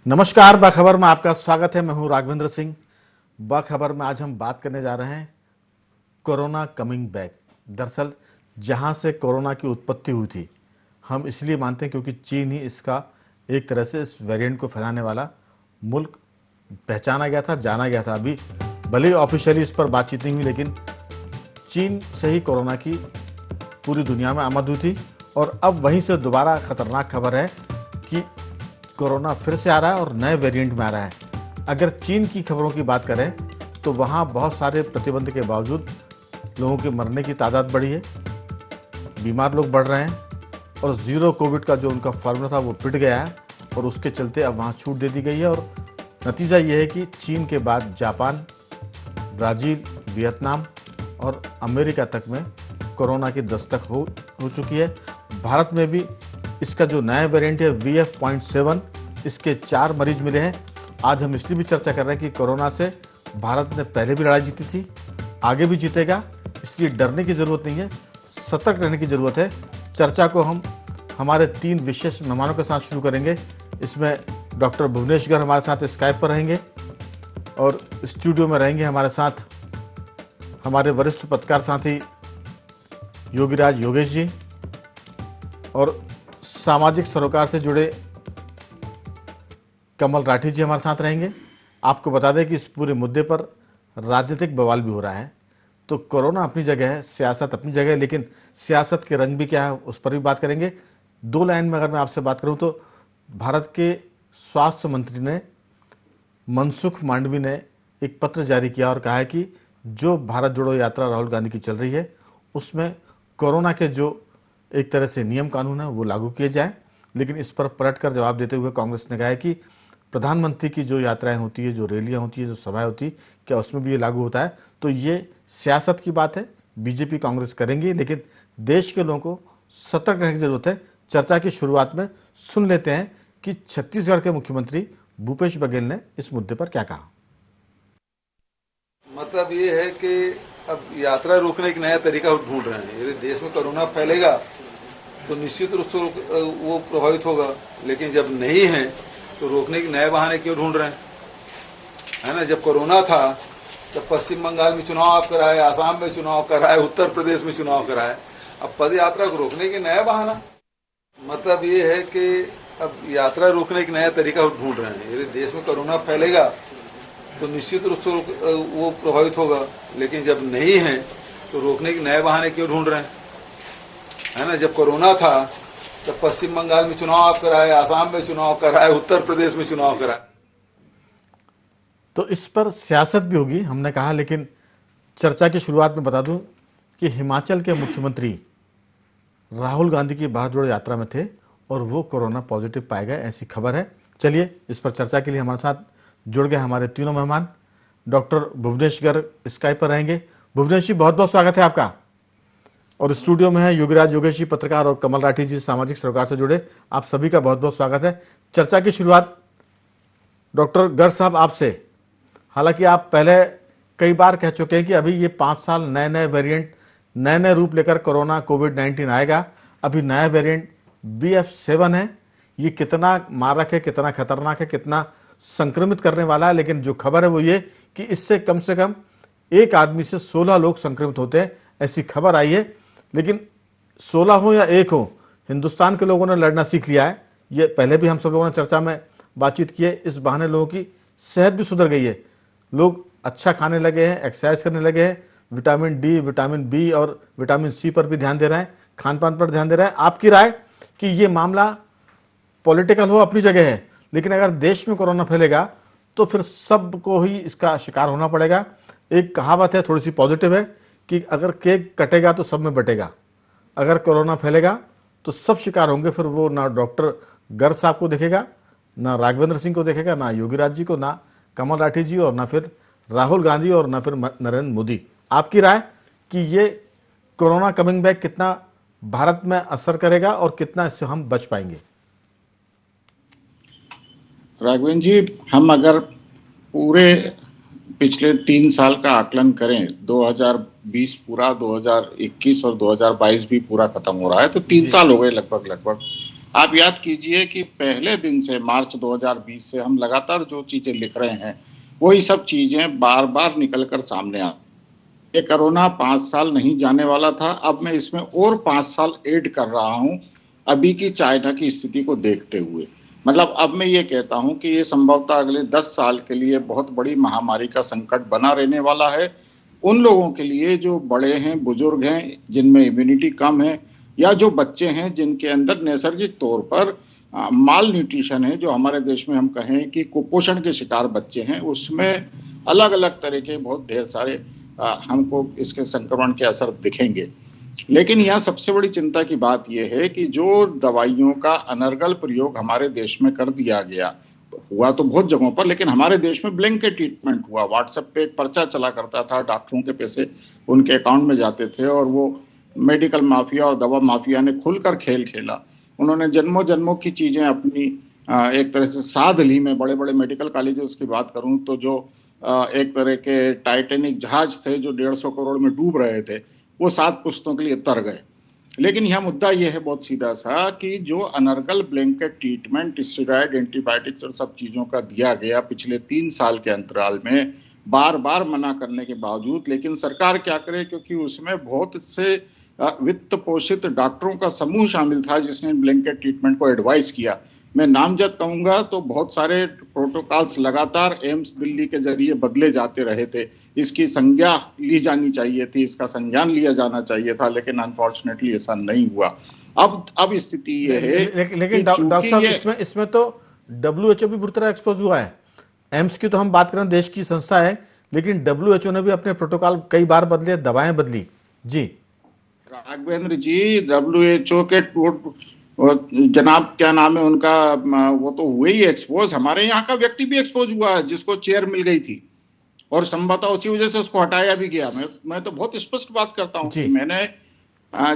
नमस्कार, बाखबर में आपका स्वागत है। मैं हूं राघवेंद्र सिंह। बाखबर में आज हम बात करने जा रहे हैं कोरोना कमिंग बैक। दरअसल जहां से कोरोना की उत्पत्ति हुई थी, हम इसलिए मानते हैं क्योंकि चीन ही इसका एक तरह से इस वेरिएंट को फैलाने वाला मुल्क पहचाना गया था, जाना गया था। अभी भले ही ऑफिशियली इस पर बातचीत नहीं हुई, लेकिन चीन से ही कोरोना की पूरी दुनिया में आमद हुई थी। और अब वहीं से दोबारा खतरनाक खबर है कि कोरोना फिर से आ रहा है और नए वेरिएंट में आ रहा है। अगर चीन की खबरों की बात करें तो वहाँ बहुत सारे प्रतिबंध के बावजूद लोगों के मरने की तादाद बढ़ी है, बीमार लोग बढ़ रहे हैं और जीरो कोविड का जो उनका फॉर्मूला था वो पिट गया है और उसके चलते अब वहाँ छूट दे दी गई है। और नतीजा ये है कि चीन के बाद जापान, ब्राज़ील, वियतनाम और अमेरिका तक में कोरोना की दस्तक हो चुकी है। भारत में भी इसका जो नया वेरिएंट है VF.7, इसके 4 मरीज मिले हैं। आज हम इसलिए भी चर्चा कर रहे हैं कि कोरोना से भारत ने पहले भी लड़ाई जीती थी, आगे भी जीतेगा, इसलिए डरने की ज़रूरत नहीं है, सतर्क रहने की ज़रूरत है। चर्चा को हम हमारे 3 विशेष मेहमानों के साथ शुरू करेंगे। इसमें डॉक्टर भुवनेश गर्ग हमारे साथ स्काइप पर रहेंगे और स्टूडियो में रहेंगे हमारे साथ हमारे वरिष्ठ पत्रकार साथी योगीराज योगेश जी और सामाजिक सरोकार से जुड़े कमल राठी जी हमारे साथ रहेंगे। आपको बता दें कि इस पूरे मुद्दे पर राजनीतिक बवाल भी हो रहा है। तो कोरोना अपनी जगह है, सियासत अपनी जगह है, लेकिन सियासत के रंग भी क्या है उस पर भी बात करेंगे। 2 लाइन में अगर मैं आपसे बात करूं तो भारत के स्वास्थ्य मंत्री ने मनसुख मांडवी ने एक पत्र जारी किया और कहा है कि जो भारत जोड़ो यात्रा राहुल गांधी की चल रही है उसमें कोरोना के जो एक तरह से नियम कानून है वो लागू किए जाए। लेकिन इस पर पलटकर जवाब देते हुए कांग्रेस ने कहा है कि प्रधानमंत्री की जो यात्राएं होती है, जो रैलियां होती है, जो सभाएं होती है, क्या उसमें भी ये लागू होता है? तो ये सियासत की बात है, बीजेपी कांग्रेस करेंगी, लेकिन देश के लोगों को सतर्क रहने की जरूरत है। चर्चा की शुरुआत में सुन लेते हैं कि छत्तीसगढ़ के मुख्यमंत्री भूपेश बघेल ने इस मुद्दे पर क्या कहा। मतलब ये है कि अब यात्रा रोकने का नया तरीका ढूंढ रहे हैं। यदि देश में कोरोना फैलेगा तो निश्चित रूप से वो प्रभावित होगा, लेकिन जब नहीं है तो रोकने के नए बहाने क्यों ढूंढ रहे हैं, है ना। जब कोरोना था तब पश्चिम बंगाल में चुनाव आप कराए, आसाम में चुनाव कराए, उत्तर प्रदेश में चुनाव कराए। अब पद यात्रा को रोकने के नया बहाना, मतलब ये है कि अब यात्रा रोकने का नया तरीका ढूंढ रहे हैं। यदि देश में कोरोना फैलेगा तो निश्चित रूप से वो प्रभावित होगा, लेकिन जब नहीं है तो रोकने के नए बहाने क्यों ढूंढ रहे हैं, है ना। जब कोरोना था तब पश्चिम बंगाल में चुनाव आप कराए, आसाम में चुनाव कराए, उत्तर प्रदेश में चुनाव कराए। तो इस पर सियासत भी होगी हमने कहा, लेकिन चर्चा की शुरुआत में बता दूं कि हिमाचल के मुख्यमंत्री राहुल गांधी की भारत जोड़ो यात्रा में थे और वो कोरोना पॉजिटिव पाए गए, ऐसी खबर है। चलिए इस पर चर्चा के लिए हमारे साथ जुड़ गए हमारे तीनों मेहमान। डॉक्टर भुवनेश गर्ग स्काइप पर रहेंगे। भुवनेश जी, बहुत बहुत स्वागत है आपका। और स्टूडियो में है योगीराज योगेश जी पत्रकार और कमल राठी जी सामाजिक सरोकार से जुड़े, आप सभी का बहुत बहुत स्वागत है। चर्चा की शुरुआत डॉक्टर गर्ग साहब आपसे। हालांकि आप पहले कई बार कह चुके हैं कि अभी ये 5 साल नए नए वेरिएंट, नए नए रूप लेकर कोरोना कोविड-19 आएगा। अभी नया वेरिएंट BF.7 है, ये कितना मारक है, कितना खतरनाक है, कितना संक्रमित करने वाला है। लेकिन जो खबर है वो ये कि इससे कम से कम एक आदमी से 16 लोग संक्रमित होते हैं, ऐसी खबर आई है। लेकिन 16 हो या 1 हो, हिंदुस्तान के लोगों ने लड़ना सीख लिया है। ये पहले भी हम सब लोगों ने चर्चा में बातचीत की है। इस बहाने लोगों की सेहत भी सुधर गई है, लोग अच्छा खाने लगे हैं, एक्सरसाइज करने लगे हैं, विटामिन D, विटामिन B और विटामिन C पर भी ध्यान दे रहे हैं, खान पान पर ध्यान दे रहे हैं। आपकी राय कि ये मामला पॉलिटिकल हो अपनी जगह है, लेकिन अगर देश में कोरोना फैलेगा तो फिर सबको ही इसका शिकार होना पड़ेगा। एक कहावत है, थोड़ी सी पॉजिटिव है, कि अगर केक कटेगा तो सब में बटेगा। अगर कोरोना फैलेगा तो सब शिकार होंगे, फिर वो ना डॉक्टर गर्ग साहब को देखेगा, ना राघवेंद्र सिंह को देखेगा, ना योगीराज जी को, ना कमल राठी जी, और ना फिर राहुल गांधी, और ना फिर नरेंद्र मोदी। आपकी राय कि ये कोरोना कमिंग बैक कितना भारत में असर करेगा और कितना इससे हम बच पाएंगे? राघवेंद्र जी, हम अगर पूरे पिछले 3 साल का आकलन करें, 2020 पूरा, 2021 और 2022 भी पूरा खत्म हो रहा है, तो 3 साल हो गए लगभग। आप याद कीजिए कि पहले दिन से मार्च 2020 से हम लगातार जो चीजें लिख रहे हैं वही सब चीजें बार बार निकल कर सामने आ, ये कोरोना 5 साल नहीं जाने वाला था। अब मैं इसमें और 5 साल ऐड कर रहा हूं अभी की चाइना की स्थिति को देखते हुए। मतलब अब मैं ये कहता हूं कि ये संभवतः अगले 10 साल के लिए बहुत बड़ी महामारी का संकट बना रहने वाला है। उन लोगों के लिए जो बड़े हैं, बुजुर्ग हैं, जिनमें इम्यूनिटी कम है, या जो बच्चे हैं जिनके अंदर नैसर्गिक तौर पर माल न्यूट्रिशन है, जो हमारे देश में हम कहें कि कुपोषण के शिकार बच्चे हैं, उसमें अलग अलग तरह के बहुत ढेर सारे हमको इसके संक्रमण के असर दिखेंगे। लेकिन यहाँ सबसे बड़ी चिंता की बात यह है कि जो दवाइयों का अनर्गल प्रयोग हमारे देश में कर दिया गया, हुआ तो बहुत जगहों पर, लेकिन हमारे देश में ब्लैंकेट ट्रीटमेंट हुआ। व्हाट्सएप पे एक पर्चा चला करता था, डॉक्टरों के पैसे उनके अकाउंट में जाते थे और वो मेडिकल माफिया और दवा माफिया ने खुलकर खेल खेला। उन्होंने जन्मों जन्मों की चीजें अपनी एक तरह से साध ली। मैं बड़े बड़े मेडिकल कॉलेजेस की बात करूं तो जो एक तरह के टाइटेनिक जहाज थे जो 150 करोड़ में डूब रहे थे, वो 7 पुश्तों के लिए तर गए। लेकिन यह मुद्दा यह है बहुत सीधा सा कि जो अनर्गल ब्लैंकेट ट्रीटमेंट, स्टेरॉयड, एंटीबायोटिक्स और सब चीजों का दिया गया पिछले 3 साल के अंतराल में, बार बार मना करने के बावजूद, लेकिन सरकार क्या करे, क्योंकि उसमें बहुत से वित्त पोषित डॉक्टरों का समूह शामिल था जिसने ब्लैंकेट ट्रीटमेंट को एडवाइस किया। मैं नामजद कहूंगा तो बहुत सारे प्रोटोकॉल्स लगातार एम्स दिल्ली के जरिए बदले जाते रहे थे। इसकी संज्ञा ली जानी चाहिए थी, इसका संज्ञान लिया जाना चाहिए था, लेकिन अनफॉर्चुनेटली ऐसा नहीं हुआ। अब स्थिति ये है लेकिन डॉक्टर साहब इसमें तो WHO भी बुरी तरह एक्सपोज हुआ है। एम्स की तो हम बात करें, देश की संस्था है, लेकिन WHO ने भी अपने प्रोटोकॉल कई बार बदले, दवाएं बदली। जी राघवेंद्र जी, WHO के जनाब क्या नाम है उनका, वो तो हुए ही एक्सपोज। हमारे यहाँ का व्यक्ति भी एक्सपोज हुआ है जिसको चेयर मिल गई थी और संभवतः उसी वजह से उसको हटाया भी गया। मैं तो बहुत स्पष्ट बात करता हूँ कि मैंने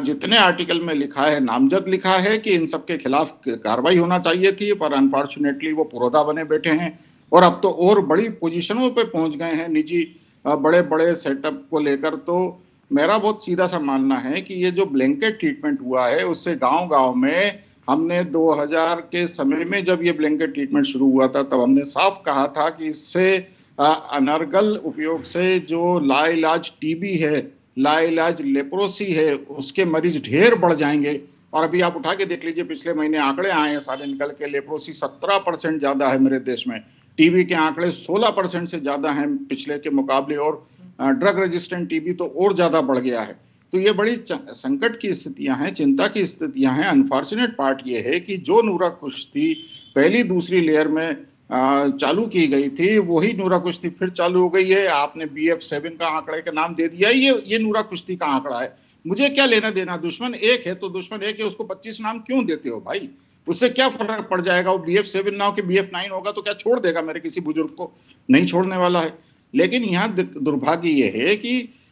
जितने आर्टिकल में लिखा है, नामजद लिखा है कि इन सब के खिलाफ कार्रवाई होना चाहिए थी, पर अनफॉर्चुनेटली वो पुरोधा बने बैठे हैं और अब तो और बड़ी पोजीशनों पे पहुंच गए हैं निजी बड़े बड़े सेटअप को लेकर। तो मेरा बहुत सीधा सा मानना है कि ये जो ब्लैंकेट ट्रीटमेंट हुआ है उससे गांव गांव में, हमने 2000 के समय में जब ये ब्लैंकेट ट्रीटमेंट शुरू हुआ था तब हमने साफ कहा था कि इससे अनर्गल उपयोग से जो लाइलाज टीबी है, लाइलाज लेप्रोसी है, उसके मरीज ढेर बढ़ जाएंगे। और अभी आप उठा के देख लीजिए, पिछले महीने आंकड़े आए हैं सारे निकल के, लेप्रोसी 17% ज्यादा है मेरे देश में, टीबी के आंकड़े 16% से ज्यादा हैं पिछले के मुकाबले, और ड्रग रेजिस्टेंट टीबी तो और ज्यादा बढ़ गया है। तो ये बड़ी संकट की स्थितियां हैं, चिंता की स्थितियां हैं। अनफॉर्चुनेट पार्ट ये है कि जो नूरा कुश्ती पहली दूसरी लेयर में चालू की गई थी, वही नूरा कुश्ती फिर चालू हो गई है। आपने BF7 का आंकड़े का नाम दे दिया, ये नूरा कुश्ती का आंकड़ा है। मुझे क्या लेना देना, दुश्मन एक है तो दुश्मन एक है, उसको 25 नाम क्यों देते हो भाई? उससे क्या फर्क पड़ जाएगा? वो BF7 ना हो कि BF9 होगा तो क्या छोड़ देगा मेरे किसी बुजुर्ग को? नहीं छोड़ने वाला है। लेकिन यहाँ दुर्भाग्य ये है कि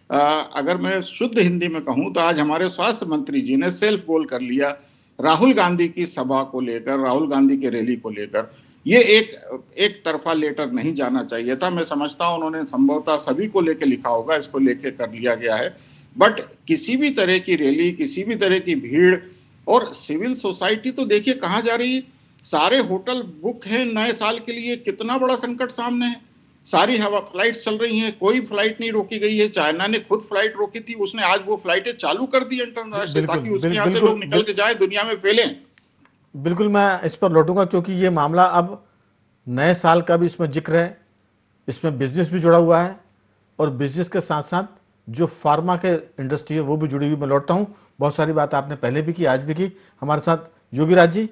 अगर मैं शुद्ध हिंदी में कहूं तो आज हमारे स्वास्थ्य मंत्री जी ने सेल्फ गोल कर लिया राहुल गांधी की सभा को लेकर, राहुल गांधी की रैली को लेकर। ये एक तरफा लेटर नहीं जाना चाहिए था। मैं समझता हूं उन्होंने संभवतः सभी को लेकर लिखा होगा, इसको लेकर कर लिया गया है। बट किसी भी तरह की रैली, किसी भी तरह की भीड़, और सिविल सोसाइटी तो देखिए कहाँ जा रही है। सारे होटल बुक हैं नए साल के लिए, कितना बड़ा संकट सामने है। सारी हवा फ्लाइट चल रही हैं, कोई फ्लाइट नहीं रोकी गई है। चाइना ने खुद फ्लाइट रोकी थी, उसने आज वो फ्लाइटें चालू कर दी इंटरनेशनल, ताकि उसके यहाँ से लोग निकल के जाए, दुनिया में फैलें। बिल्कुल, मैं इस पर लौटूंगा क्योंकि ये मामला अब नए साल का भी इसमें जिक्र है, इसमें बिजनेस भी जुड़ा हुआ है और बिजनेस के साथ साथ जो फार्मा के इंडस्ट्री है वो भी जुड़ी हुई। मैं लौटता हूँ, बहुत सारी बात आपने पहले भी की, आज भी की। हमारे साथ योगीराज जी,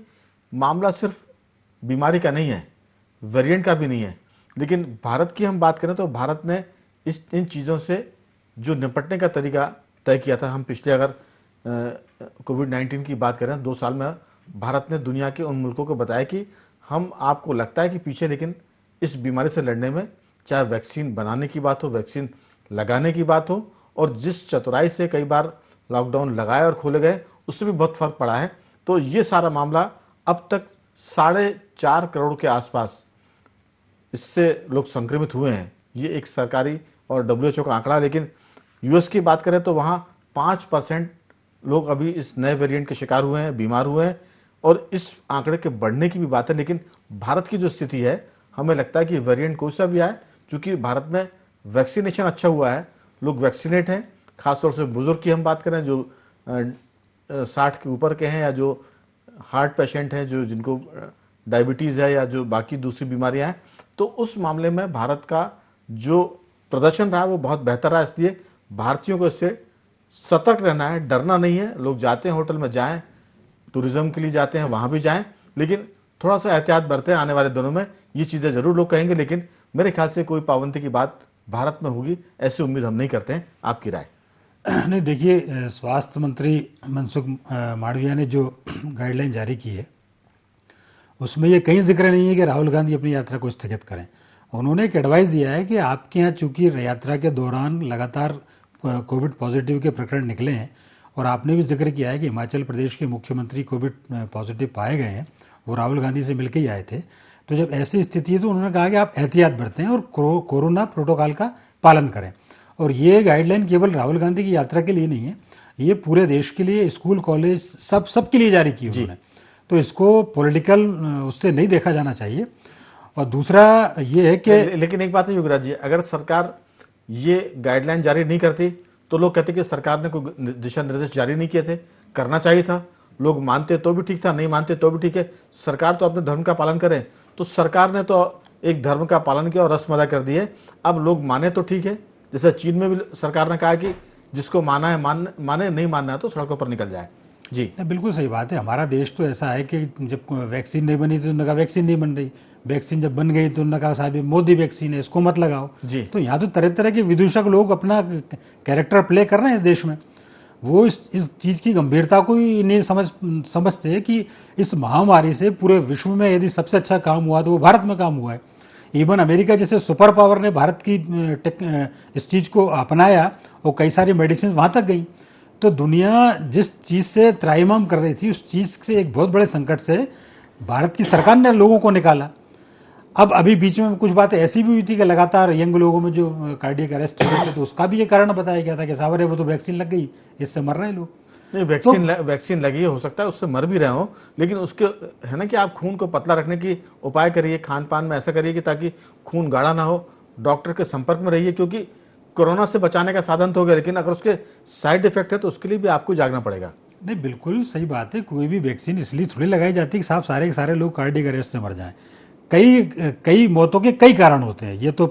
मामला सिर्फ बीमारी का नहीं है, वेरिएंट का भी नहीं है, लेकिन भारत की हम बात करें तो भारत ने इन चीज़ों से जो निपटने का तरीका तय किया था। हम पिछले अगर कोविड-19 की बात करें 2 साल में भारत ने दुनिया के उन मुल्कों को बताया कि हम, आपको लगता है कि पीछे, लेकिन इस बीमारी से लड़ने में चाहे वैक्सीन बनाने की बात हो, वैक्सीन लगाने की बात हो, और जिस चतुराई से कई बार लॉकडाउन लगाए और खोले गए, उससे भी बहुत फर्क पड़ा है। तो ये सारा मामला अब तक 4.5 करोड़ के आसपास इससे लोग संक्रमित हुए हैं। ये एक सरकारी और WHO का आंकड़ा। लेकिन US की बात करें तो वहाँ 5% लोग अभी इस नए वेरिएंट के शिकार हुए हैं, बीमार हुए हैं, और इस आंकड़े के बढ़ने की भी बात है। लेकिन भारत की जो स्थिति है, हमें लगता है कि वेरिएंट कोई सा भी आए, चूंकि भारत में वैक्सीनेशन अच्छा हुआ है, लोग वैक्सीनेट हैं, खासतौर से बुजुर्ग की हम बात करें जो 60 के ऊपर के हैं, या जो हार्ट पेशेंट हैं, जो जिनको डायबिटीज़ है, या जो बाकी दूसरी बीमारियां हैं, तो उस मामले में भारत का जो प्रदर्शन रहा वो बहुत बेहतर रहा। इसलिए भारतीयों को इससे सतर्क रहना है, डरना नहीं है। लोग जाते हैं होटल में जाएं, टूरिज्म के लिए जाते हैं वहां भी जाएं, लेकिन थोड़ा सा एहतियात बरतें। आने वाले दिनों में ये चीज़ें जरूर लोग कहेंगे, लेकिन मेरे ख्याल से कोई पाबंदी की बात भारत में होगी ऐसी उम्मीद हम नहीं करते हैं। आपकी राय? नहीं, देखिए, स्वास्थ्य मंत्री मनसुख मांडविया ने जो गाइडलाइन जारी की है उसमें ये कहीं जिक्र नहीं है कि राहुल गांधी अपनी यात्रा को स्थगित करें। उन्होंने एक एडवाइस दिया है कि आपके यहाँ चूंकि यात्रा के दौरान लगातार कोविड पॉजिटिव के प्रकरण निकले हैं, और आपने भी जिक्र किया है कि हिमाचल प्रदेश के मुख्यमंत्री कोविड पॉजिटिव पाए गए हैं, वो राहुल गांधी से मिलकर ही आए थे। तो जब ऐसी स्थिति है तो उन्होंने कहा कि आप एहतियात बरतें और कोरोना प्रोटोकॉल का पालन करें। और ये गाइडलाइन केवल राहुल गांधी की यात्रा के लिए नहीं है, ये पूरे देश के लिए, स्कूल कॉलेज सबके लिए जारी की उन्होंने। तो इसको पॉलिटिकल उससे नहीं देखा जाना चाहिए। और दूसरा ये है कि लेकिन एक बात है युवराज जी, अगर सरकार ये गाइडलाइन जारी नहीं करती तो लोग कहते कि सरकार ने कोई दिशा निर्देश जारी नहीं किए थे, करना चाहिए था। लोग मानते तो भी ठीक था, नहीं मानते तो भी ठीक है। सरकार तो अपने धर्म का पालन करे, तो सरकार ने तो एक धर्म का पालन किया और रस्म अदा कर दी है। अब लोग माने तो ठीक है, जैसे चीन में भी सरकार ने कहा कि जिसको माना है माने, नहीं मानना है तो सड़कों पर निकल जाए। जी, बिल्कुल सही बात है। हमारा देश तो ऐसा है कि जब वैक्सीन नहीं बनी तो उन्होंने कहा वैक्सीन नहीं बन रही, वैक्सीन जब बन गई तो उन्होंने कहा साहब मोदी वैक्सीन है, इसको मत लगाओ। जी। तो यहाँ तो तरह तरह के विदूषक लोग अपना कैरेक्टर प्ले कर रहे हैं इस देश में। वो इस चीज़ की गंभीरता को ही नहीं समझते कि इस महामारी से पूरे विश्व में यदि सबसे अच्छा काम हुआ तो वो भारत में काम हुआ है। इवन अमेरिका जैसे सुपर पावर ने भारत की इस चीज़ को अपनाया और कई सारी मेडिसिन वहाँ तक गई। तो दुनिया जिस चीज़ से त्राहिमाम कर रही थी, उस चीज़ से, एक बहुत बड़े संकट से भारत की सरकार ने लोगों को निकाला। अब अभी बीच में कुछ बातें ऐसी भी हुई थी कि लगातार यंग लोगों में जो कार्डियक अरेस्ट हो रहे थे, तो उसका भी ये कारण बताया गया था कि सावर है वो तो वैक्सीन लग गई, इससे मर रहे हैं लोग। नहीं, वैक्सीन लगी हो सकता है उससे मर भी रहे हो, लेकिन उसके है ना कि आप खून को पतला रखने की उपाय करिए, खान पान में ऐसा करिए कि ताकि खून गाढ़ा ना हो, डॉक्टर के संपर्क में रहिए, क्योंकि कोरोना से बचाने का साधन तो हो गया, लेकिन अगर उसके साइड इफेक्ट है तो उसके लिए भी आपको जागना पड़ेगा। नहीं, बिल्कुल सही बात है। कोई भी वैक्सीन इसलिए थोड़ी लगाई जाती है कि साहब सारे के सारे लोग कार्डियक अरेस्ट से मर जाएं। कई मौतों के कई कारण होते हैं, ये तो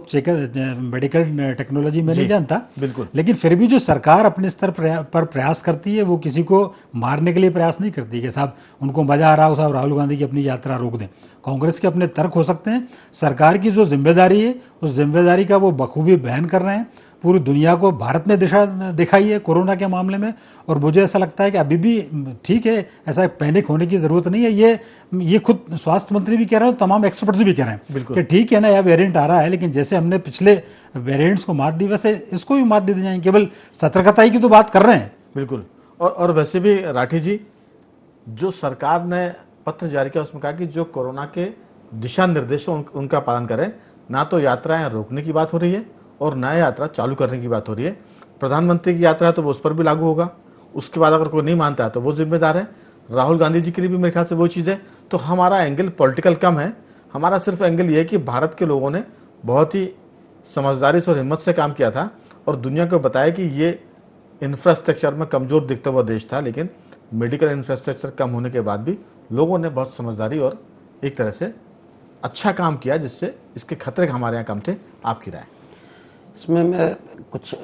मेडिकल टेक्नोलॉजी में नहीं जानता, बिल्कुल। लेकिन फिर भी जो सरकार अपने स्तर पर प्रयास करती है वो किसी को मारने के लिए प्रयास नहीं करती कि साहब उनको मजा आ रहा हो, साहब राहुल गांधी की अपनी यात्रा रोक दें। कांग्रेस के अपने तर्क हो सकते हैं, सरकार की जो जिम्मेदारी है उस जिम्मेदारी का वो बखूबी बयान कर रहे हैं। पूरी दुनिया को भारत ने दिशा दिखाई है कोरोना के मामले में, और मुझे ऐसा लगता है कि अभी भी ठीक है, ऐसा पैनिक होने की जरूरत नहीं है। ये खुद स्वास्थ्य मंत्री भी कह रहे हैं, तमाम एक्सपर्ट्स भी कह रहे हैं कि ठीक है ना, यह वेरिएंट आ रहा है, लेकिन जैसे हमने पिछले वेरिएंट्स को मात दी वैसे इसको भी मात दे दी जाएंगे। केवल सतर्कता की तो बात कर रहे हैं। बिल्कुल। और वैसे भी राठी जी, जो सरकार ने पत्र जारी किया उसमें कहा कि जो कोरोना के दिशा निर्देशों उनका पालन करें, ना तो यात्राएं रोकने की बात हो रही है और नया यात्रा चालू करने की बात हो रही है। प्रधानमंत्री की यात्रा है तो वो उस पर भी लागू होगा, उसके बाद अगर कोई नहीं मानता है तो वो जिम्मेदार है। राहुल गांधी जी के लिए भी मेरे ख्याल से वो चीज़ है। तो हमारा एंगल पॉलिटिकल कम है, हमारा सिर्फ एंगल ये है कि भारत के लोगों ने बहुत ही समझदारी से और हिम्मत से काम किया था और दुनिया को बताया कि ये इंफ्रास्ट्रक्चर में कमजोर दिखता हुआ देश था, लेकिन मेडिकल इंफ्रास्ट्रक्चर कम होने के बाद भी लोगों ने बहुत समझदारी और एक तरह से अच्छा काम किया, जिससे इसके खतरे हमारे यहाँ कम थे। आपकी राय? इसमें मैं कुछ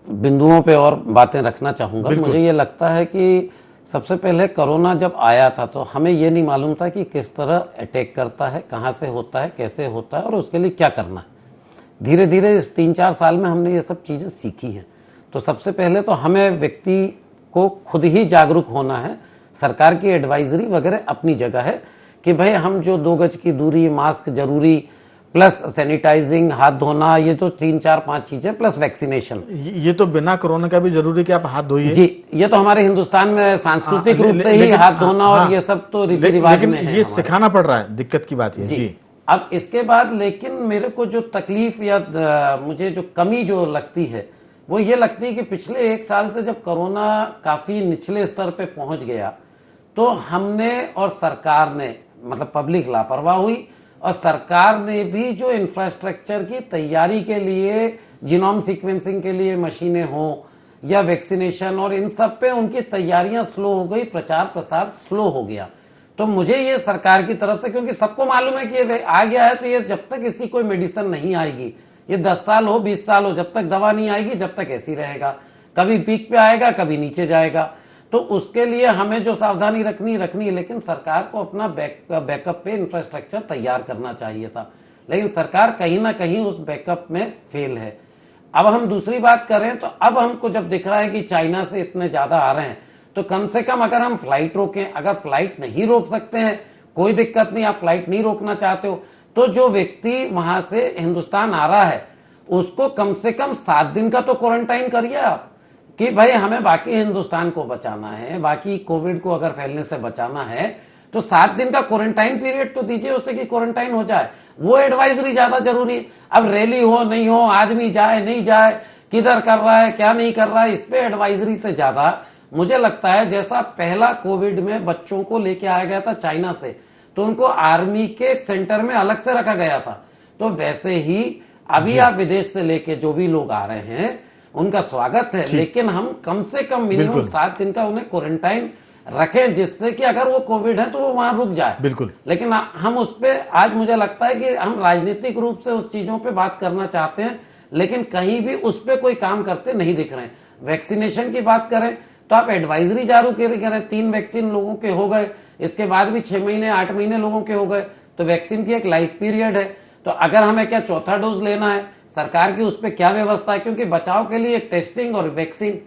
बिंदुओं पे और बातें रखना चाहूँगा। मुझे ये लगता है कि सबसे पहले कोरोना जब आया था तो हमें ये नहीं मालूम था कि किस तरह अटैक करता है, कहाँ से होता है, कैसे होता है और उसके लिए क्या करना है। धीरे धीरे इस 3-4 साल में हमने ये सब चीज़ें सीखी हैं। तो सबसे पहले तो हमें व्यक्ति को खुद ही जागरूक होना है। सरकार की एडवाइजरी वगैरह अपनी जगह है कि भाई हम जो 2 गज की दूरी, मास्क जरूरी, प्लस सैनिटाइजिंग, हाथ धोना, ये तो 3-4-5 चीजें, प्लस वैक्सीनेशन। ये तो बिना कोरोना का भी जरूरी कि आप हाथ धोइए। जी, ये तो हमारे हिंदुस्तान में सांस्कृतिक रूप से ही हाथ धोना और ये सब तो रीति रिवाज में है। ये सिखाना पड़ रहा है, दिक्कत की बात है। जी। अब इसके बाद लेकिन मेरे को जो तकलीफ या मुझे जो कमी जो लगती है वो ये लगती है कि पिछले 1 साल से जब कोरोना काफी निचले स्तर पे पहुंच गया तो हमने और सरकार ने, मतलब पब्लिक लापरवाह हुई, और सरकार ने भी जो इंफ्रास्ट्रक्चर की तैयारी के लिए, जीनोम सीक्वेंसिंग के लिए मशीनें हो या वैक्सीनेशन और इन सब पे उनकी तैयारियां स्लो हो गई, प्रचार प्रसार स्लो हो गया। तो मुझे ये सरकार की तरफ से, क्योंकि सबको मालूम है कि ये आ गया है, तो ये जब तक इसकी कोई मेडिसिन नहीं आएगी, ये 10 साल हो 20 साल हो, जब तक दवा नहीं आएगी जब तक ऐसी रहेगा, कभी पीक पे आएगा कभी नीचे जाएगा। तो उसके लिए हमें जो सावधानी रखनी है, लेकिन सरकार को अपना बैकअप पे इंफ्रास्ट्रक्चर तैयार करना चाहिए था, लेकिन सरकार कहीं ना कहीं उस बैकअप में फेल है। अब हम दूसरी बात करें तो अब हमको जब दिख रहा है कि चाइना से इतने ज्यादा आ रहे हैं, तो कम से कम अगर हम फ्लाइट रोकें, अगर फ्लाइट नहीं रोक सकते हैं कोई दिक्कत नहीं, आप फ्लाइट नहीं रोकना चाहते हो तो जो व्यक्ति वहां से हिंदुस्तान आ रहा है उसको कम से कम 7 दिन का तो क्वारंटाइन करिए आप, कि भाई हमें बाकी हिंदुस्तान को बचाना है, बाकी कोविड को अगर फैलने से बचाना है तो 7 दिन का क्वारंटाइन पीरियड तो दीजिए उसे कि क्वारंटाइन हो जाए। वो एडवाइजरी ज्यादा जरूरी है। अब रैली हो नहीं हो, आदमी जाए नहीं जाए, किधर कर रहा है क्या नहीं कर रहा है, इस पे एडवाइजरी से ज्यादा मुझे लगता है जैसा पहला कोविड में बच्चों को लेके आया गया था चाइना से, तो उनको आर्मी के एक सेंटर में अलग से रखा गया था, तो वैसे ही अभी आप विदेश से लेके जो भी लोग आ रहे हैं उनका स्वागत है, लेकिन हम कम से कम मिनिमम 7 दिन का उन्हें क्वारंटाइन रखें, जिससे कि अगर वो कोविड है तो वो वहां रुक जाए। बिल्कुल। लेकिन हम उस पे आज मुझे लगता है कि हम राजनीतिक रूप से उस चीजों पे बात करना चाहते हैं, लेकिन कहीं भी उस पे कोई काम करते नहीं दिख रहे हैं। वैक्सीनेशन की बात करें तो आप एडवाइजरी जारी करें, 3 वैक्सीन लोगों के हो गए, इसके बाद भी 6 महीने 8 महीने लोगों के हो गए, तो वैक्सीन की एक लाइफ पीरियड है। तो अगर हमें क्या चौथा डोज लेना है, सरकार की उस पर क्या व्यवस्था है, क्योंकि बचाव के लिए टेस्टिंग और वैक्सीन,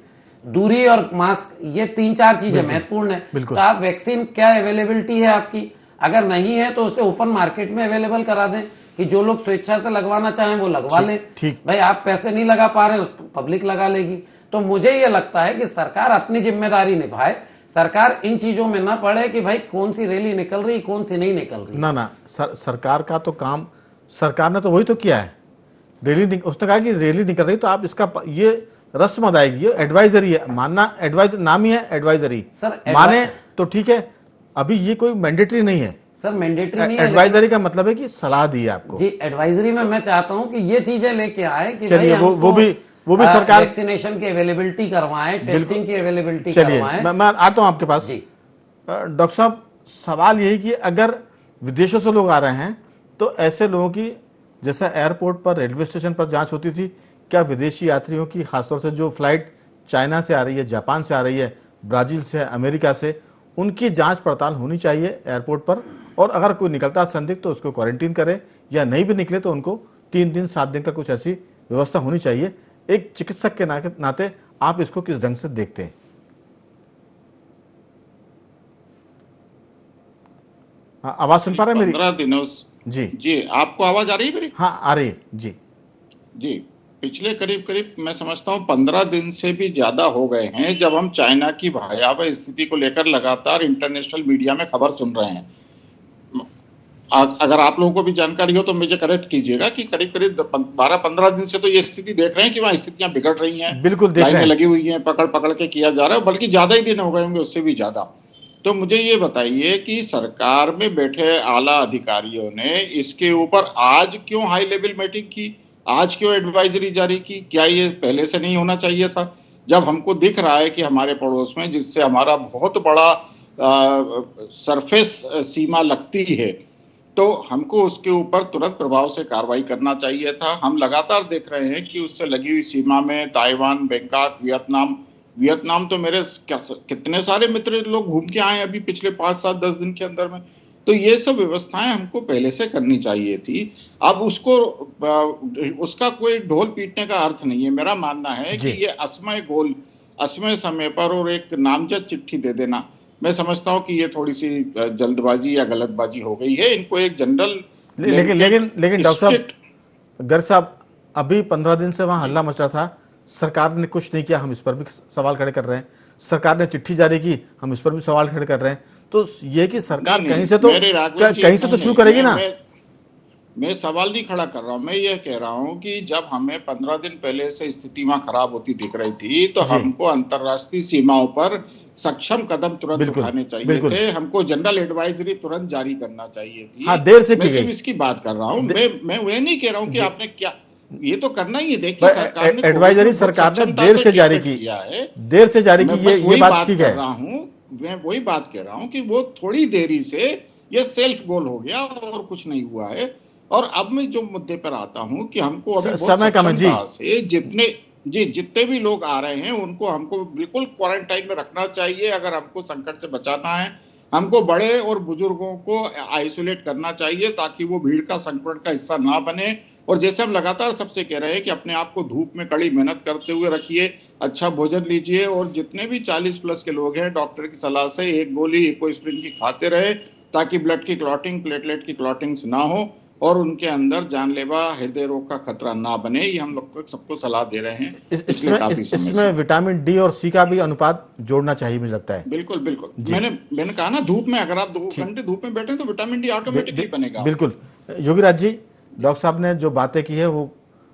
दूरी और मास्क, ये 3-4 चीजें महत्वपूर्ण है। तो आप वैक्सीन क्या अवेलेबिलिटी है आपकी, अगर नहीं है तो उसे ओपन मार्केट में अवेलेबल करा दें कि जो लोग स्वेच्छा से लगवाना चाहें वो लगवा लें। भाई आप पैसे नहीं लगा पा रहे, पब्लिक लगा लेगी। तो मुझे ये लगता है कि सरकार अपनी जिम्मेदारी निभाए, सरकार इन चीजों में ना पड़े कि भाई कौन सी रैली निकल रही कौन सी नहीं निकल रही। ना सरकार का तो काम, सरकार ने तो वही तो किया है, रैली उसने कहा कि रैली निकल रही तो आप इसका ये रस्म अदायगी, ये एडवाइजरी है, मानना एडवाइजर नाम ही है एडवाइजरी, सर माने तो ठीक है, अभी ये कोई मैंडेटरी नहीं है। सर मैंडेटरी नहीं है, एडवाइजरी का मतलब है कि सलाह दी है आपको। जी एडवाइजरी में मैं चाहता हूं कि ये चीजें लेके आए कि चलिए वो भी सरकार वैक्सीनेशन की अवेलेबिलिटी करवाएं, टेस्टिंग की अवेलेबिलिटी चलिए करवाएं। मैं आता हूं आपके पास। जी डॉक्टर साहब, सवाल यही कि अगर विदेशों से लोग आ रहे हैं तो ऐसे लोगों की, जैसा एयरपोर्ट पर रेलवे स्टेशन पर जांच होती थी, क्या विदेशी यात्रियों की, खासतौर से जो फ्लाइट चाइना से आ रही है, जापान से आ रही है, ब्राजील से, अमेरिका से, उनकी जांच पड़ताल होनी चाहिए एयरपोर्ट पर, और अगर कोई निकलता संदिग्ध तो उसको क्वारंटीन करें, या नहीं भी निकले तो उनको 3 दिन 7 दिन का कुछ ऐसी व्यवस्था होनी चाहिए। एक चिकित्सक के नाते आप इसको किस ढंग से देखते हैं? आवाज सुन पा रहे हैं मेरी? 15 दिनों जी आपको आवाज आ रही है मेरी? हाँ आ रही है जी। पिछले करीब मैं समझता हूँ 15 दिन से भी ज्यादा हो गए हैं जब हम चाइना की भयावह स्थिति को लेकर लगातार इंटरनेशनल मीडिया में खबर सुन रहे हैं। अगर आप लोगों को भी जानकारी हो तो मुझे करेक्ट कीजिएगा कि करीब 12-15 दिन से तो ये स्थिति देख रहे हैं कि वहाँ स्थितियां बिगड़ रही हैं, बिल्कुल देख रहे हैं, लगी हुई हैं, पकड़ के किया जा रहा है, बल्कि ज्यादा ही दिन हो गए होंगे, उससे भी ज्यादा। तो मुझे ये बताइए कि सरकार में बैठे आला अधिकारियों ने इसके ऊपर आज क्यों हाई लेवल मीटिंग की, आज क्यों एडवाइजरी जारी की? क्या ये पहले से नहीं होना चाहिए था? जब हमको दिख रहा है कि हमारे पड़ोस में, जिससे हमारा बहुत बड़ा सरफेस सीमा लगती है, तो हमको उसके ऊपर तुरंत प्रभाव से कार्रवाई करना चाहिए था। हम लगातार देख रहे हैं कि उससे लगी हुई सीमा में ताइवान, बैंकॉक, वियतनाम तो मेरे कितने सारे मित्र लोग घूम के आए अभी पिछले 5-7-10 दिन के अंदर में। तो ये सब व्यवस्थाएं हमको पहले से करनी चाहिए थी। अब उसका कोई ढोल पीटने का अर्थ नहीं है। मेरा मानना है कि ये असमय समय पर और एक नामजद चिट्ठी दे देना, मैं समझता हूं कि ये थोड़ी सी जल्दबाजी या गलतबाजी हो गई है। इनको एक जनरल लेकिन डॉक्टर साहब अभी 15 दिन से वहां हल्ला मच रहा था, सरकार ने कुछ नहीं किया, हम इस पर भी सवाल खड़े कर रहे हैं। सरकार ने चिट्ठी जारी की, हम इस पर भी सवाल खड़े कर रहे हैं। तो ये कि सरकार कहीं से तो शुरू करेगी ना। मैं सवाल नहीं खड़ा कर रहा हूं, मैं ये कह रहा हूं कि जब हमें 15 दिन पहले से स्थिति वहां खराब होती दिख रही थी तो जी। हमको अंतर्राष्ट्रीय सीमाओं पर सक्षम कदम तुरंत बिल्कुल, उठाने चाहिए बिल्कुल। थे, हमको जनरल एडवाइजरी तुरंत जारी करना चाहिए थी। हाँ, देर से मैं की सिर्फ गई। इसकी बात कर रहा हूं, मैं ये नहीं कह रहा हूं कि आपने क्या, ये तो करना ही है। देखिए भाई, सरकार ने एडवाइजरी कोविड में बहुत सरकार ने सक्षमता देर से जारी ट्रीटमेंट की, किया है। देर से जारी की, मैं बस ये वही बात बात ठीक कर है। रहा हूं, मैं वही बात कह रहा हूं कि वो थोड़ी देरी से ये सेल्फ गोल हो गया और कुछ नहीं हुआ है। और अब मैं जो मुद्दे पर आता हूं कि हमको अभी बहुत समय कम है जी। सक्षमता से जितने भी लोग आ रहे हैं उनको हमको बिल्कुल क्वारंटाइन में रखना चाहिए। अगर हमको संकट से बचाना है, हमको बड़े और बुजुर्गों को आइसोलेट करना चाहिए ताकि वो भीड़ का संक्रमण का हिस्सा ना बने। और जैसे हम लगातार सबसे कह रहे हैं कि अपने आप को धूप में कड़ी मेहनत करते हुए रखिए, अच्छा भोजन लीजिए, और जितने भी 40 प्लस के लोग हैं डॉक्टर की सलाह से एक गोली इकोस्प्रिन की खाते रहे ताकि ब्लड की क्लॉटिंग, प्लेटलेट की क्लॉटिंग्स ना हो और उनके अंदर जानलेवा हृदय रोग का खतरा ना बने। ये हम लोग सबको सलाह दे रहे हैं पिछले काफी समय इसमें से। विटामिन डी और सी का भी अनुपात जोड़ना चाहिए, मुझे लगता है। बिल्कुल बिल्कुल, मैंने कहा ना, धूप में अगर आप 2 घंटे धूप में बैठे तो विटामिन डी ऑटोमेटिकली बनेगा। बिल्कुल। योगीराज जी, डॉक्टर साहब ने जो बातें की है वो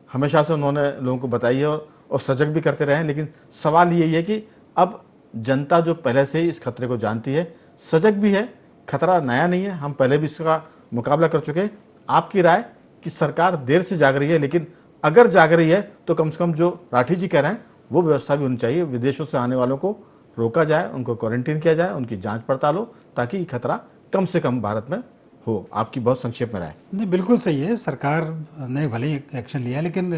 हमेशा से उन्होंने लोगों को बताई है और सजग भी करते रहे हैं, लेकिन सवाल यही है कि अब जनता जो पहले से ही इस खतरे को जानती है, सजग भी है, खतरा नया नहीं है, हम पहले भी इसका मुकाबला कर चुके हैं। आपकी राय कि सरकार देर से जाग रही है, लेकिन अगर जाग रही है तो कम से कम जो राठी जी कह रहे हैं वो व्यवस्था भी होनी चाहिए, विदेशों से आने वालों को रोका जाए, उनको क्वारंटीन किया जाए, उनकी जांच पड़ताल हो ताकि खतरा कम से कम भारत में हो। आपकी बहुत संक्षेप में राय। नहीं, बिल्कुल सही है। सरकार ने भले ही एक्शन लिया, लेकिन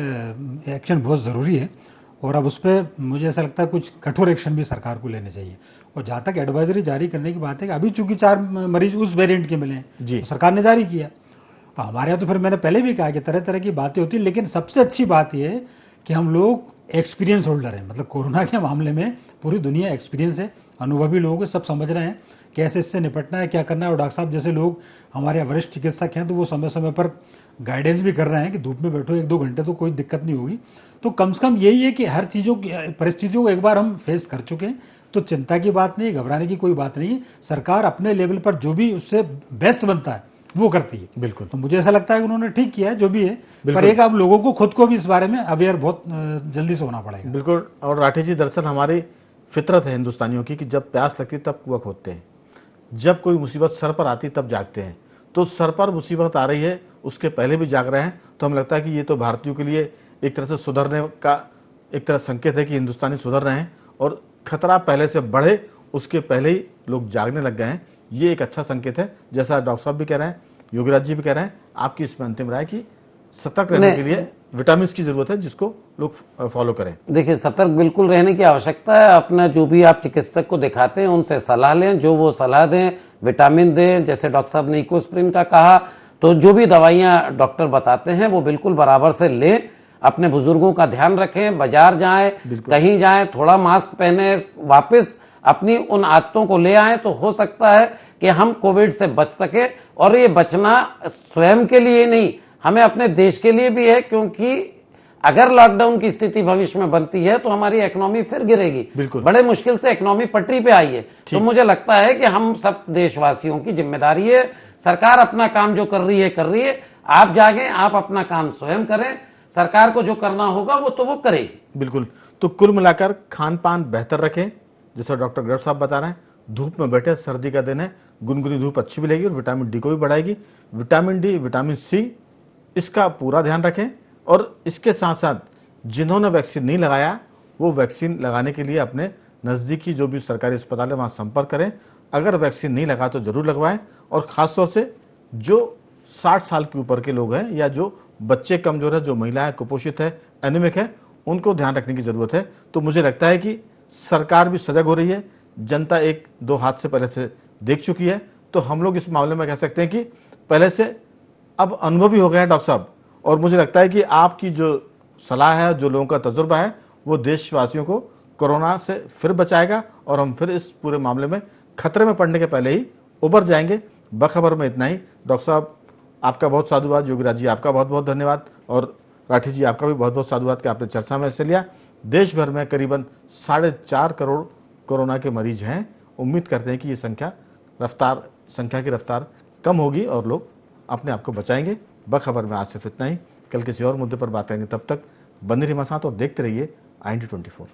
एक्शन बहुत ज़रूरी है और अब उस पर मुझे ऐसा लगता है कुछ कठोर एक्शन भी सरकार को लेने चाहिए। और जहाँ तक एडवाइजरी जारी करने की बात है कि अभी चूंकि 4 मरीज उस वेरिएंट के मिले हैं, जी। तो सरकार ने जारी किया। हमारे यहाँ तो फिर मैंने पहले भी कहा कि तरह तरह की बातें होती हैं, लेकिन सबसे अच्छी बात यह है कि हम लोग एक्सपीरियंस होल्डर हैं। मतलब कोरोना के मामले में पूरी दुनिया एक्सपीरियंस है, अनुभवी लोग हैं, सब समझ रहे हैं कैसे इससे निपटना है, क्या करना है। और डॉक्टर साहब जैसे लोग हमारे वरिष्ठ चिकित्सक हैं तो वो समय समय पर गाइडेंस भी कर रहे हैं कि धूप में बैठो 1-2 घंटे तो कोई दिक्कत नहीं होगी। तो कम से कम यही है कि हर चीज़ों की परिस्थितियों को एक बार हम फेस कर चुके हैं, तो चिंता की बात नहीं, घबराने की कोई बात नहीं है। सरकार अपने लेवल पर जो भी उससे बेस्ट बनता है वो करती है। बिल्कुल। तो मुझे ऐसा लगता है कि उन्होंने ठीक किया है जो भी है, पर एक आप लोगों को खुद को भी इस बारे में अवेयर बहुत जल्दी से होना पड़ेगा। बिल्कुल। और राठी जी, दरअसल हमारी फितरत है हिंदुस्तानियों की कि जब प्यास लगती तब कुआं खोदते हैं, जब कोई मुसीबत सर पर आती तब जागते हैं। तो सर पर मुसीबत आ रही है उसके पहले भी जाग रहे हैं, तो हमें लगता है कि ये तो भारतीयों के लिए एक तरह से सुधरने का एक तरह संकेत है कि हिंदुस्तानी सुधर रहे हैं और खतरा पहले से बढ़े उसके पहले ही लोग जागने लग गए हैं। ये एक अच्छा संकेत है, जैसा डॉक्टर साहब भी कह रहे हैं, योगीराज जी भी कह रहे हैं। आपकी इसमें अंतिम राय कि सतर्क रहने के लिए विटामिन की जरूरत है जिसको लोग फॉलो करें। देखिए, सतर्क बिल्कुल रहने की आवश्यकता है। अपना जो भी आप चिकित्सक को दिखाते हैं उनसे सलाह लें, जो वो सलाह दें, विटामिन दें, जैसे डॉक्टर साहब ने इकोस्प्रिन का कहा, तो जो भी दवाइयां डॉक्टर बताते हैं वो बिल्कुल बराबर से लें। अपने बुजुर्गों का ध्यान रखें, बाजार जाएं, कहीं जाएं, थोड़ा मास्क पहने, वापस अपनी उन आदतों को ले आएं, तो हो सकता है कि हम कोविड से बच सके। और ये बचना स्वयं के लिए नहीं, हमें अपने देश के लिए भी है, क्योंकि अगर लॉकडाउन की स्थिति भविष्य में बनती है तो हमारी इकोनॉमी फिर गिरेगी। बड़े मुश्किल से इकोनॉमी पटरी पे आई है। तो मुझे लगता है कि हम सब देशवासियों की जिम्मेदारी है। सरकार अपना काम जो कर रही है, आप जागें, आप अपना काम स्वयं करें, सरकार को जो करना होगा वो करेगी। बिल्कुल। तो कुल मिलाकर खान पान बेहतर रखें, जैसा डॉक्टर गर्ग साहब बता रहे हैं। धूप में बैठे, सर्दी का दिन है, गुनगुनी धूप अच्छी भी लगेगी और विटामिन डी को भी बढ़ाएगी। विटामिन डी, विटामिन सी, इसका पूरा ध्यान रखें। और इसके साथ साथ जिन्होंने वैक्सीन नहीं लगाया वो वैक्सीन लगाने के लिए अपने नज़दीकी जो भी सरकारी अस्पताल है वहाँ संपर्क करें। अगर वैक्सीन नहीं लगा तो जरूर लगवाएं। और ख़ासतौर से जो 60 साल के ऊपर के लोग हैं या जो बच्चे कमज़ोर है, जो महिलाएं कुपोषित है, एनीमिक है, उनको ध्यान रखने की ज़रूरत है। तो मुझे लगता है कि सरकार भी सजग हो रही है, जनता 1-2 हाथ से पहले से देख चुकी है। तो हम लोग इस मामले में कह सकते हैं कि पहले से अब अनुभवी हो गया है डॉक्टर साहब। और मुझे लगता है कि आपकी जो सलाह है, जो लोगों का तजुर्बा है, वो देशवासियों को कोरोना से फिर बचाएगा और हम फिर इस पूरे मामले में खतरे में पड़ने के पहले ही उबर जाएंगे। बखबर में इतना ही। डॉक्टर साहब आपका बहुत साधुवाद, योगीराज जी आपका बहुत बहुत धन्यवाद और राठी जी आपका भी बहुत बहुत साधुवाद कि आपने चर्चा में हिस्सा लिया। देश भर में करीबन 4.5 करोड़ कोरोना के मरीज हैं। उम्मीद करते हैं कि ये संख्या की रफ्तार कम होगी और लोग अपने आप को बचाएंगे। बखबर में आज सिर्फ इतना ही। कल किसी और मुद्दे पर बात करेंगे, तब तक बंदे रहिए हमारे साथ और देखते रहिए IND24।